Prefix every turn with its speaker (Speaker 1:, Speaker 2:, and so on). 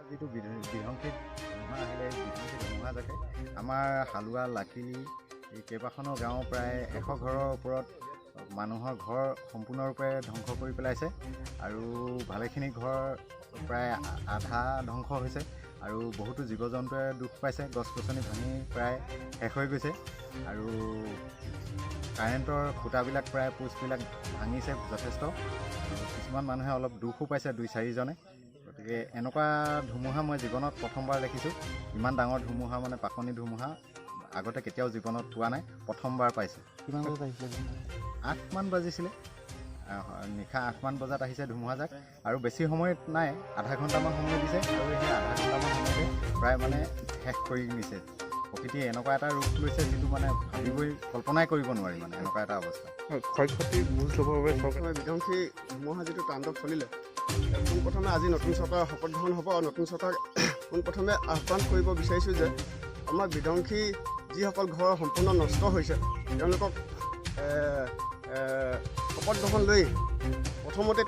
Speaker 1: যিটো বিধ্বংসী ধুমুহা আহিলে বিধ্বংসী ধুমুহাজাকে আমাৰ হালোৱা লাকি এই কেইবাখনো গাঁও প্ৰায় 100 ঘৰৰ ওপৰত মানুহৰ ঘৰ সম্পূৰ্ণৰূপে ধ্বংস কৰি পেলাইছে আৰু ভালেখিনি ঘৰ প্ৰায় আধা ধ্বংস হৈছে আৰু বহুতো জীৱ জন্তুৱে দুখ পাইছে। গছ গছনি ভাঙি প্ৰায় শেষ হৈ গৈছে আৰু কাৰেণ্টৰ খুঁটাবিলাক প্ৰায় পোষ্টবিলাক ভাঙিছে যথেষ্ট। কিছুমান মানুহে অলপ দুখো পাইছে 2-4জনে। গতিকে এনেকুৱা ধুমুহা মই জীৱনত প্ৰথমবাৰ দেখিছোঁ। ইমান ডাঙৰ ধুমুহা মানে পাকনি ধুমুহা আগতে কেতিয়াও জীৱনত পোৱা নাই, প্ৰথমবাৰ পাইছোঁ।
Speaker 2: কিমান বজাত আহিছিলে?
Speaker 1: 8মান বাজিছিলে, নিশা 8মান বজাত আহিছে ধুমুহাজাক আৰু বেছি সময়ত নাই, আধা ঘণ্টামান সময় দিছে আৰু সেই আধা ঘণ্টামান সময়তে প্ৰায় মানে শেষ কৰি নিছে। প্ৰকৃতিয়ে এনেকুৱা এটা ৰূপ লৈছে যিটো মানে ভাবিবই কল্পনাই কৰিব নোৱাৰি, মানে এনেকুৱা এটা অৱস্থা।
Speaker 2: ক্ষয় ক্ষতিৰ বুজ ল'বৰ বাবে
Speaker 3: চৰকাৰে বিধ্বংসী ধুমুহা যিটো তাণ্ডৱ চলিলে, পোনপ্ৰথমে আজি নতুন চৰকাৰৰ শপত গ্ৰহণ হ'ব আৰু নতুন চৰকাৰ পোনপ্ৰথমে আহ্বান কৰিব বিচাৰিছোঁ যে আমাৰ বিধ্বংসী যিসকল ঘৰ সম্পূৰ্ণ নষ্ট হৈছে তেওঁলোকক শপত গ্ৰহণ লৈ প্ৰথমতে